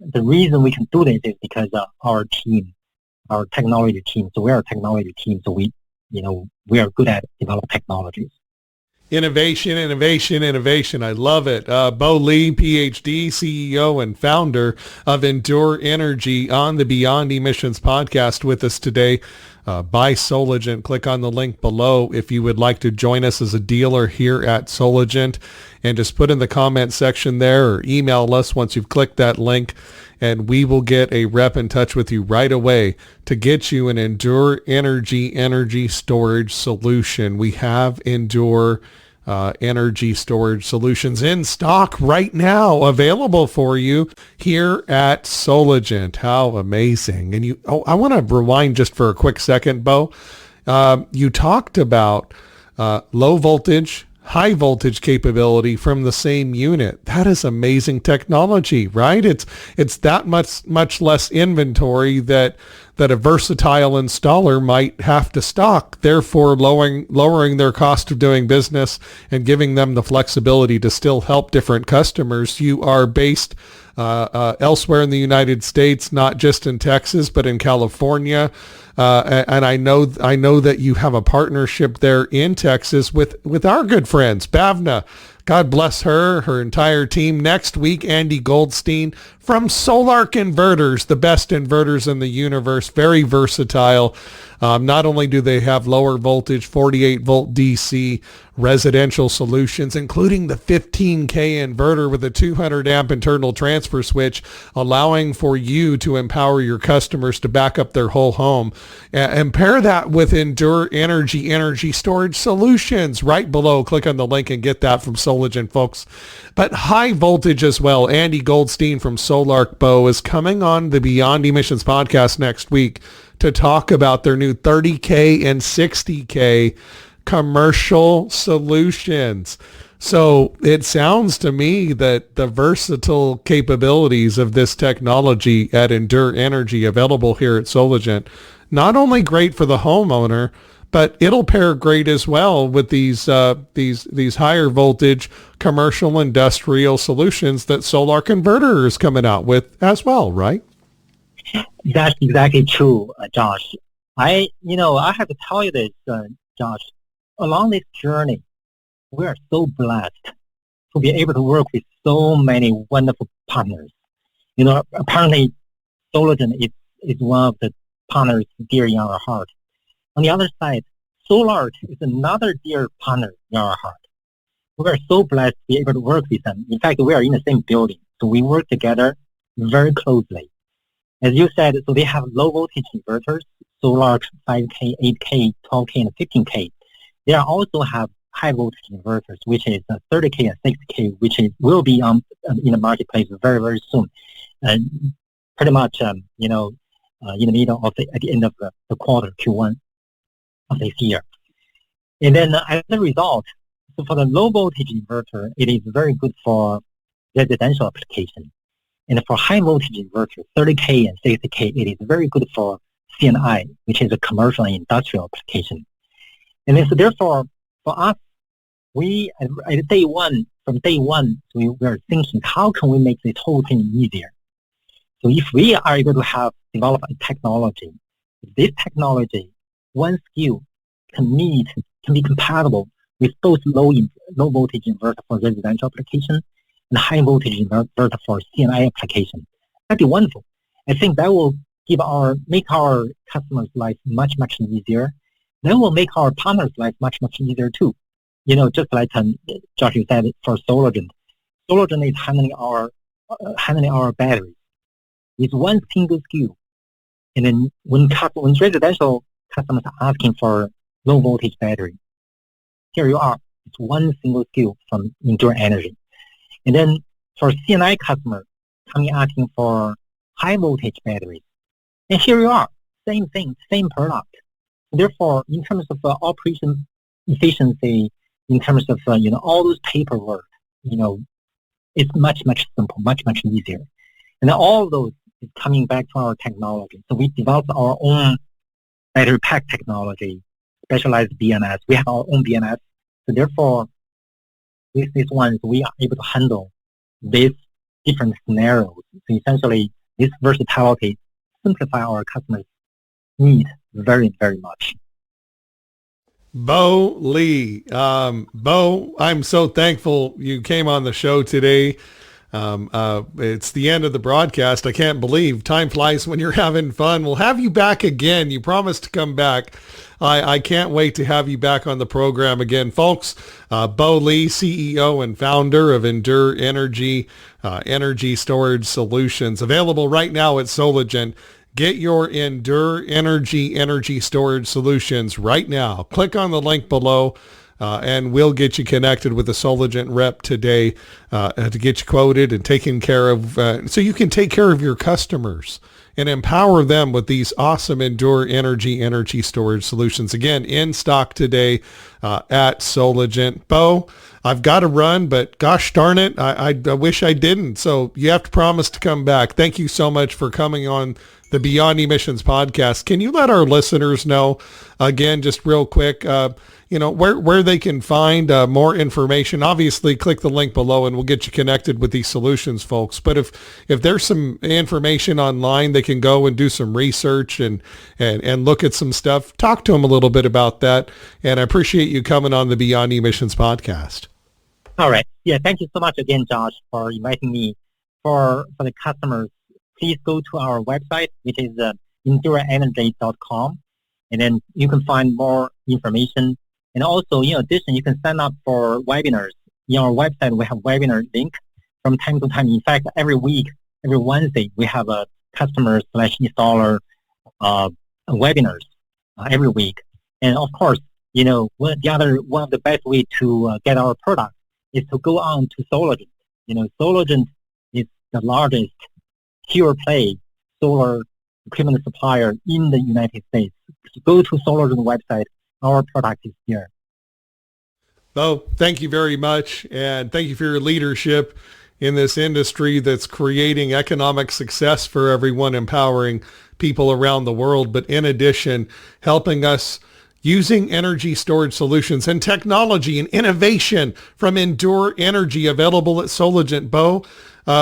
Speaker 4: the reason we can do this is because our team, our technology team. So we are a technology team. So we are good at developing technologies.
Speaker 1: Innovation. I love it. Bo Lee, PhD, CEO and founder of EndurEnergy on the Beyond Emissions podcast with us today by Soligent. Click on the link below if you would like to join us as a dealer here at Soligent, and just put in the comment section there or email us once you've clicked that link, and we will get a rep in touch with you right away to get you an EndurEnergy energy storage solution. We have energy storage solutions in stock right now, available for you here at Soligent. How amazing. And I want to rewind just for a quick second, Bo. You talked about low voltage, high voltage capability from the same unit. That is amazing technology, right? It's that much less inventory that a versatile installer might have to stock, therefore lowering their cost of doing business and giving them the flexibility to still help different customers. You are based elsewhere in the United States, not just in Texas, but in California. And I know that you have a partnership there in Texas with our good friends, Bavna. God bless her entire team. Next week, Andy Goldstein from Solarc Inverters, the best inverters in the universe, very versatile. Not only do they have lower voltage, 48 volt DC residential solutions, including the 15K inverter with a 200 amp internal transfer switch, allowing for you to empower your customers to back up their whole home. And pair that with EndurEnergy energy storage solutions right below. Click on the link and get that from Soligent, folks. But high voltage as well. Andy Goldstein from Solarc Bo is coming on the Beyond Emissions podcast next week to talk about their new 30K and 60K commercial solutions. So it sounds to me that the versatile capabilities of this technology at EndurEnergy, available here at Soligent, not only great for the homeowner, but it'll pair great as well with these higher voltage commercial industrial solutions that Solar Converter is coming out with as well, right?
Speaker 4: That's exactly true, Josh. I have to tell you this, Josh. Along this journey, we are so blessed to be able to work with so many wonderful partners. Apparently, Soligent is one of the partners dear in our heart. On the other side, Solar is another dear partner in our heart. We are so blessed to be able to work with them. In fact, we are in the same building, so we work together very closely. As you said, so they have low voltage inverters, Solar 5K, 8K, 12K, and 15K. They also have high voltage inverters, which is 30K and 60K, which will be in the marketplace very, very soon. And pretty much, in the middle of at the end of the quarter, Q1 of this year. And then as a result, so for the low voltage inverter, it is very good for residential application. And for high voltage inverter, 30K and 60K, it is very good for C&I, which is a commercial and industrial application. And then so therefore, for us, from day one, we were thinking, how can we make this whole thing easier? So if we are able to develop a technology, this technology, one skill can be compatible with both low voltage inverter for residential application and high voltage inverter for C&I application. That'd be wonderful. I think that will make our customers' life much, much easier. That will make our partners' life much, much easier too. Just like Josh, you said for Soligent. Soligent is handling our batteries with one single skill. And then when residential customers are asking for low voltage battery, here you are. It's one single skill from EndurEnergy. And then for C&I customer asking for high voltage batteries, and here you are, same thing, same product. Therefore, in terms of operation efficiency, in terms of all those paperwork, it's much, much simpler, much, much easier. And then all of those is coming back to our technology. So we developed our own battery pack technology, specialized BMS. We have our own BMS. So therefore, with this one, we are able to handle these different scenarios. So essentially, this versatility simplify our customers' needs very, very much.
Speaker 1: Bo Lee. Bo, I'm so thankful you came on the show today. It's the end of the broadcast. I can't believe time flies when you're having fun. We'll have you back again. You promised to come back. I can't wait to have you back on the program again. Folks, Bo Lee, CEO and founder of EndurEnergy, energy storage solutions, available right now at Soligent. Get your EndurEnergy energy storage solutions right now. Click on the link below. And we'll get you connected with a Soligent rep today to get you quoted and taken care of so you can take care of your customers and empower them with these awesome EndurEnergy energy storage solutions. Again, in stock today at Soligent. Bo, I've got to run, but gosh darn it, I wish I didn't. So you have to promise to come back. Thank you so much for coming on the Beyond Emissions podcast. Can you let our listeners know, again, just real quick, where they can find more information? Obviously, click the link below and we'll get you connected with these solutions, folks. But if there's some information online, they can go and do some research and look at some stuff. Talk to them a little bit about that. And I appreciate you coming on the Beyond Emissions podcast.
Speaker 4: All right. Yeah, thank you so much again, Josh, for inviting me. For the customers, please go to our website, which is EndurEnergy.com, and then you can find more information. And also, in addition, you can sign up for webinars. In our website, we have webinar link from time to time. In fact, every week, every Wednesday, we have a customer/installer webinars every week. And of course, one of the best way to get our product is to go on to Soligent. Soligent is the largest pure play solar equipment supplier in the United States. So go to Soligent website. Our product is here.
Speaker 1: Bo, thank you very much. And thank you for your leadership in this industry that's creating economic success for everyone, empowering people around the world. But in addition, helping us using energy storage solutions and technology and innovation from EndurEnergy available at Soligent. Bo,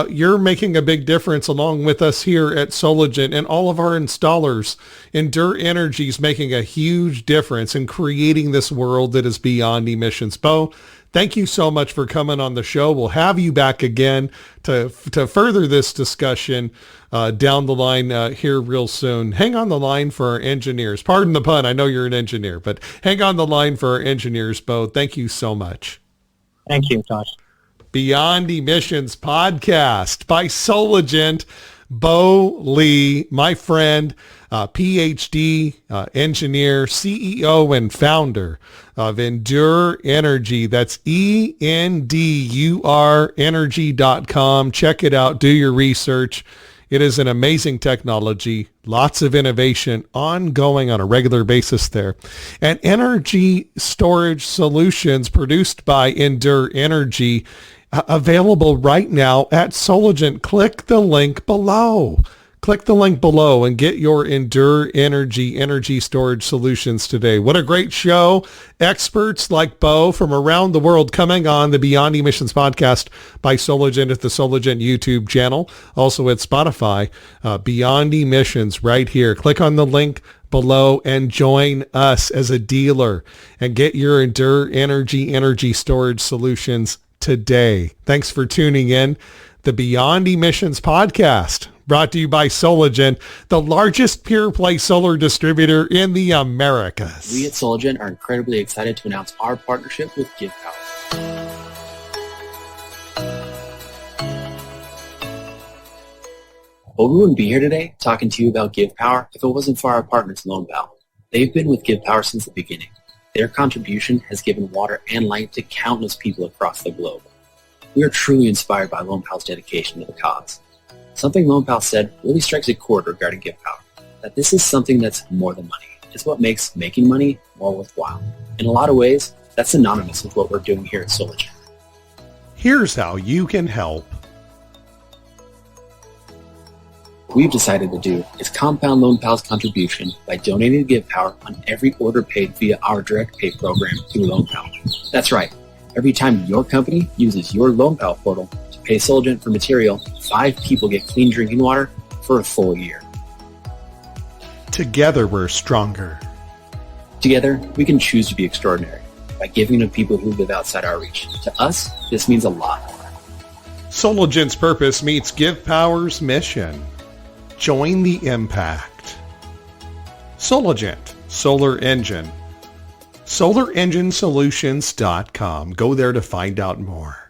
Speaker 1: you're making a big difference along with us here at Soligent and all of our installers. EndurEnergy is making a huge difference in creating this world that is beyond emissions. Bo, thank you so much for coming on the show. We'll have you back again to further this discussion down the line here real soon. Hang on the line for our engineers. Pardon the pun. I know you're an engineer, but hang on the line for our engineers, Bo. Thank you so much.
Speaker 4: Thank you, Josh.
Speaker 1: Beyond Emissions podcast by Soligent. Bo Lee, my friend, PhD engineer, CEO and founder of EndurEnergy. That's ENDUR energy.com. Check it out. Do your research. It is an amazing technology, lots of innovation ongoing on a regular basis there. And energy storage solutions produced by EndurEnergy available right now at Soligent. Click the link below. Click the link below and get your EndurEnergy energy storage solutions today. What a great show. Experts like Bo from around the world coming on the Beyond Emissions podcast by Soligent at the Soligent YouTube channel. Also at Spotify. Beyond Emissions right here. Click on the link below and join us as a dealer and get your EndurEnergy energy storage solutions today. Thanks for tuning in. The Beyond Emissions podcast, brought to you by Soligent, the largest pure-play solar distributor in the Americas.
Speaker 3: We at Soligent are incredibly excited to announce our partnership with GivePower. Well, we wouldn't be here today talking to you about GivePower if it wasn't for our partners, LoanPal. They've been with GivePower since the beginning. Their contribution has given water and light to countless people across the globe. We are truly inspired by LoanPal's dedication to the cause. Something LoanPal said really strikes a chord regarding GivePower, that this is something that's more than money. It's what makes making money more worthwhile. In a lot of ways, that's synonymous with what we're doing here at Soligent.
Speaker 1: Here's how you can help.
Speaker 3: What we've decided to do is compound LoanPal's contribution by donating to GivePower on every order paid via our direct pay program through LoanPal. That's right. Every time your company uses your LoanPal portal to pay Soligent for material, 5 people get clean drinking water for a full year.
Speaker 1: Together we're stronger.
Speaker 3: Together, we can choose to be extraordinary by giving to people who live outside our reach. To us, this means a lot.
Speaker 1: Soligent's purpose meets GivePower's mission. Join the impact. Soligent, Solar Engine. SolarEngineSolutions.com. Go there to find out more.